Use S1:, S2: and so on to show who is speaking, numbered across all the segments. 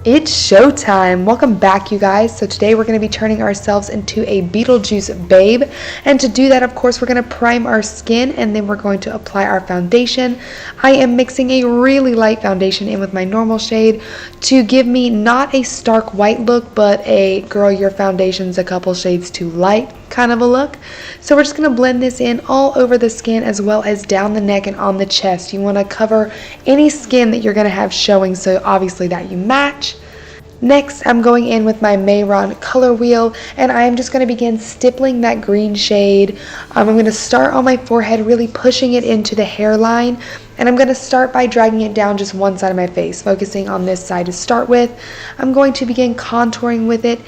S1: It's showtime! Welcome back, you guys. So today we're going to be turning ourselves into a Beetlejuice babe. And to do that, of course, we're going to prime our skin and then we're going to apply our foundation. I am mixing a really light foundation in with my normal shade to give me not a stark white look, but a girl, your foundation's a couple shades too light kind of a look. So we're just going to blend this in all over the skin as well as down the neck and on the chest. You want to cover any skin that you're going to have showing, so obviously that you match. Next, I'm going in with my Mehron color wheel and I am just going to begin stippling that green shade. I'm going to start on my forehead, really pushing it into the hairline, and I'm going to start by dragging it down just one side of my face, focusing on this side to start with. I'm going to begin contouring with it,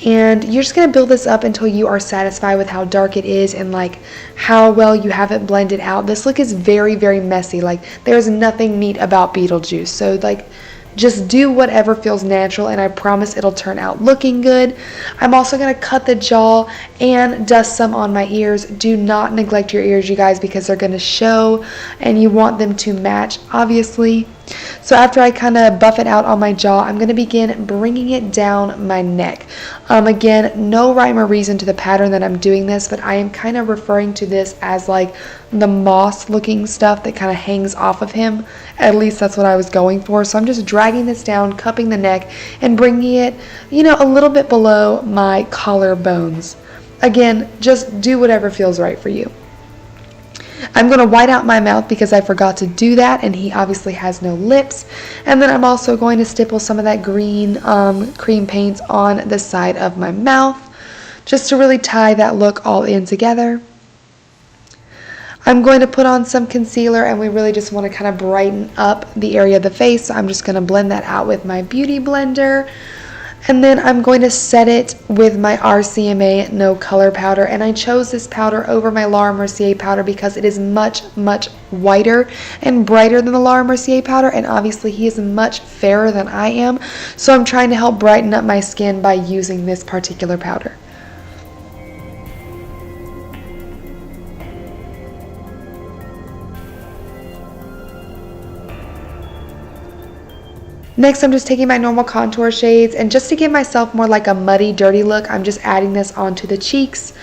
S1: and you're just going to build this up until you are satisfied with how dark it is and like how well you have it blended out. This look is very, very messy. Like, there's nothing neat about Beetlejuice, so like just do whatever feels natural and I promise it'll turn out looking good. I'm also going to cut the jaw and dust some on my ears. Do not neglect your ears, you guys, because they're going to show and you want them to match, obviously. So after I kind of buff it out on my jaw, I'm going to begin bringing it down my neck. Again, no rhyme or reason to the pattern that I'm doing this, but I am kind of referring to this as like the moss looking stuff that kind of hangs off of him. At least that's what I was going for. So I'm just dragging this down, cupping the neck, and bringing it, a little bit below my collarbones. Again, just do whatever feels right for you. I'm going to white out my mouth because I forgot to do that, and he obviously has no lips. And then I'm also going to stipple some of that green cream paint on the side of my mouth just to really tie that look all in together. I'm going to put on some concealer, and we really just want to kind of brighten up the area of the face. So I'm just going to blend that out with my beauty blender. And then I'm going to set it with my RCMA No Color Powder. And I chose this powder over my Laura Mercier powder because it is much, much whiter and brighter than the Laura Mercier powder. And obviously he is much fairer than I am. So I'm trying to help brighten up my skin by using this particular powder. Next, I'm just taking my normal contour shades, and just to give myself more like a muddy, dirty look, I'm just adding this onto the cheeks.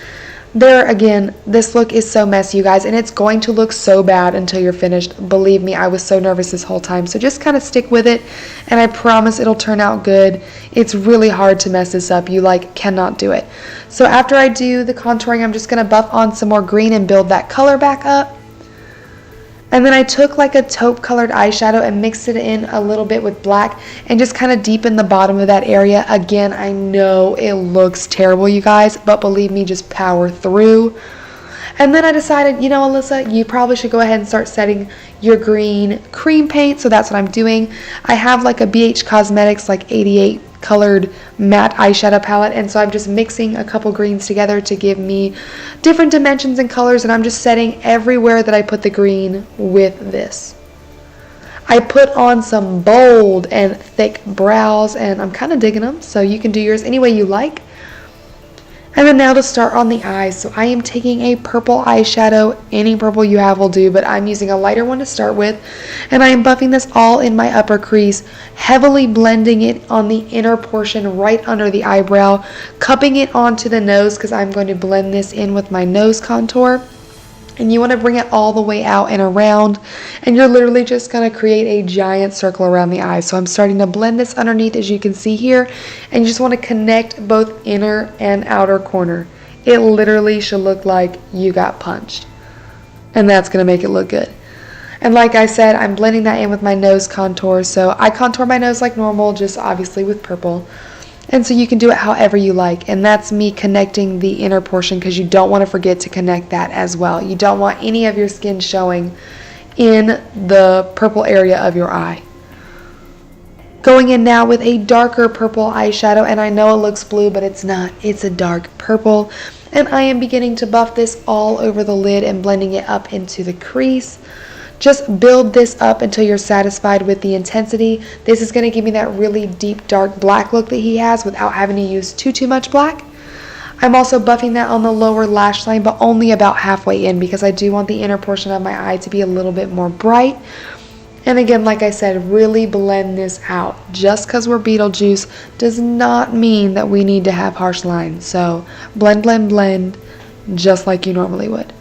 S1: There, again, this look is so messy, you guys, and it's going to look so bad until you're finished. Believe me, I was so nervous this whole time, so just kind of stick with it, and I promise it'll turn out good. It's really hard to mess this up. You, cannot do it. So after I do the contouring, I'm just going to buff on some more green and build that color back up. And then I took a taupe colored eyeshadow and mixed it in a little bit with black and just kind of deepen the bottom of that area. Again, I know it looks terrible, you guys, but believe me, just power through. And then I decided, Alyssa, you probably should go ahead and start setting your green cream paint. So that's what I'm doing. I have a BH Cosmetics 88 colored matte eyeshadow palette, and so I'm just mixing a couple greens together to give me different dimensions and colors, and I'm just setting everywhere that I put the green with this. I put on some bold and thick brows, and I'm kind of digging them, so you can do yours any way you like. And then now to start on the eyes. So I am taking a purple eyeshadow. Any purple you have will do, but I'm using a lighter one to start with. And I am buffing this all in my upper crease, heavily blending it on the inner portion right under the eyebrow, cupping it onto the nose because I'm going to blend this in with my nose contour. And you want to bring it all the way out and around, and you're literally just going to create a giant circle around the eye. So I'm starting to blend this underneath, as you can see here, and you just want to connect both inner and outer corner. It literally should look like you got punched, and that's going to make it look good. And like I said, I'm blending that in with my nose contour. So I contour my nose like normal, just obviously with purple. And so you can do it however you like, and that's me connecting the inner portion because you don't want to forget to connect that as well. You don't want any of your skin showing in the purple area of your eye. Going in now with a darker purple eyeshadow, and I know it looks blue, but it's not. It's a dark purple, and I am beginning to buff this all over the lid and blending it up into the crease. Just build this up until you're satisfied with the intensity. This is going to give me that really deep, dark black look that he has without having to use too much black. I'm also buffing that on the lower lash line, but only about halfway in because I do want the inner portion of my eye to be a little bit more bright. And again, like I said, really blend this out. Just because we're Beetlejuice does not mean that we need to have harsh lines. So blend, blend, blend, just like you normally would.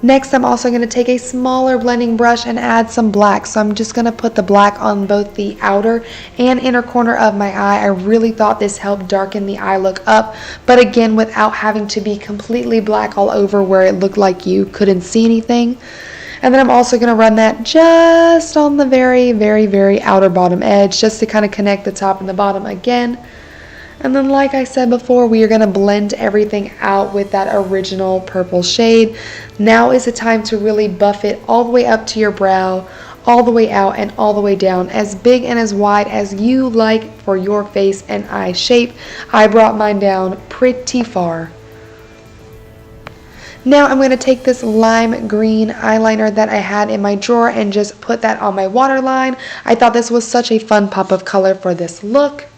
S1: Next, I'm also going to take a smaller blending brush and add some black. So I'm just going to put the black on both the outer and inner corner of my eye. I really thought this helped darken the eye look up, but again, without having to be completely black all over where it looked like you couldn't see anything. And then I'm also going to run that just on the very, very, very outer bottom edge, just to kind of connect the top and the bottom again. And then, like I said before, we are going to blend everything out with that original purple shade. Now is the time to really buff it all the way up to your brow, all the way out and all the way down, as big and as wide as you like for your face and eye shape. I brought mine down pretty far. Now I'm going to take this lime green eyeliner that I had in my drawer and just put that on my waterline. I thought this was such a fun pop of color for this look.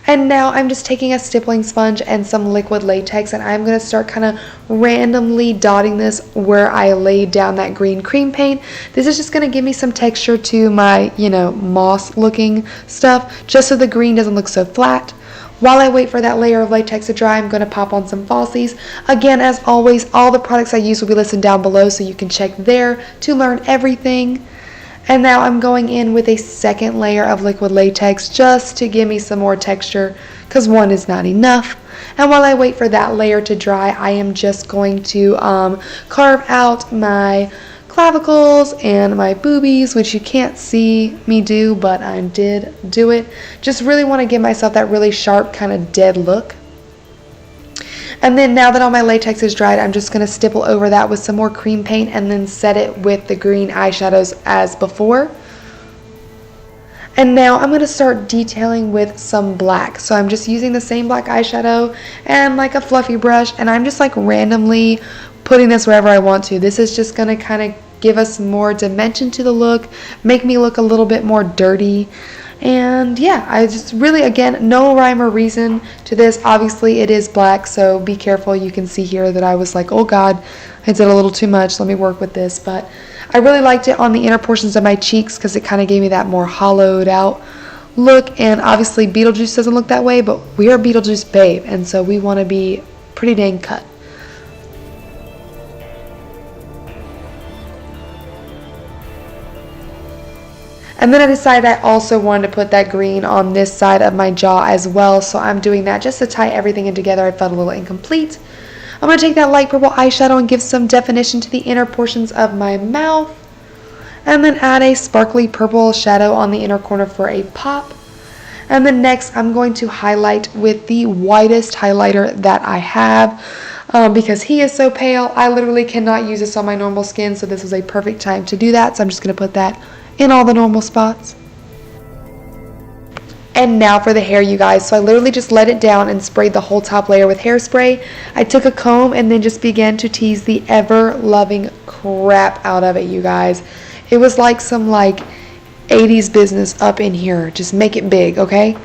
S1: And now I'm just taking a stippling sponge and some liquid latex, and I'm going to start kind of randomly dotting this where I laid down that green cream paint. This is just going to give me some texture to my, moss looking stuff, just so the green doesn't look so flat. While I wait for that layer of latex to dry, I'm going to pop on some falsies. Again, as always, all the products I use will be listed down below, so you can check there to learn everything. And now I'm going in with a second layer of liquid latex just to give me some more texture, because one is not enough. And while I wait for that layer to dry, I am just going to carve out my clavicles and my boobies, which you can't see me do, but I did do it. Just really want to give myself that really sharp kind of dead look. And then now that all my latex is dried, I'm just going to stipple over that with some more cream paint and then set it with the green eyeshadows as before. And now I'm going to start detailing with some black. So I'm just using the same black eyeshadow and like a fluffy brush, and I'm just like randomly putting this wherever I want to. This is just going to kind of give us more dimension to the look, make me look a little bit more dirty. And yeah, I just really, again, no rhyme or reason to this. Obviously it is black, so be careful. You can see here that I was like, oh god, I did a little too much, let me work with this. But I really liked it on the inner portions of my cheeks because it kind of gave me that more hollowed out look. And obviously Beetlejuice doesn't look that way, but we are Beetlejuice babe, and so we want to be pretty dang cut. And then I decided I also wanted to put that green on this side of my jaw as well, so I'm doing that just to tie everything in together. I felt a little incomplete. I'm going to take that light purple eyeshadow and give some definition to the inner portions of my mouth, and then add a sparkly purple shadow on the inner corner for a pop. And then next I'm going to highlight with the whitest highlighter that I have, because he is so pale. I literally cannot use this on my normal skin, so this was a perfect time to do that. So I'm just going to put that in all the normal spots. And now for the hair, you guys. So I literally just let it down and sprayed the whole top layer with hairspray. I took a comb and then just began to tease the ever-loving crap out of it, you guys. It was like some 80s business up in here. Just make it big, okay?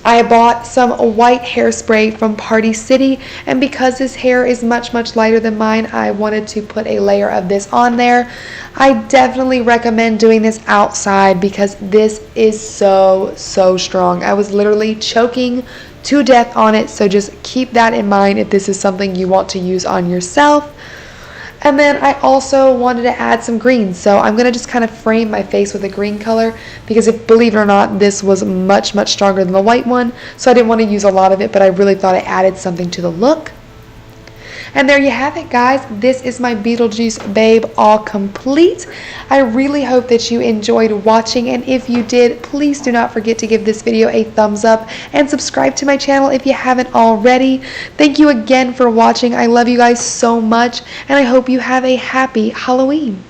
S1: I bought some white hairspray from Party City, and because his hair is much lighter than mine, I wanted to put a layer of this on there. I definitely recommend doing this outside because this is so strong. I was literally choking to death on it, so just keep that in mind if this is something you want to use on yourself. And then I also wanted to add some green, so I'm going to just kind of frame my face with a green color because, if believe it or not, this was much stronger than the white one, so I didn't want to use a lot of it, but I really thought it added something to the look. And there you have it, guys. This is my Beetlejuice babe all complete. I really hope that you enjoyed watching, and if you did, please do not forget to give this video a thumbs up and subscribe to my channel if you haven't already. Thank you again for watching. I love you guys so much, and I hope you have a happy Halloween.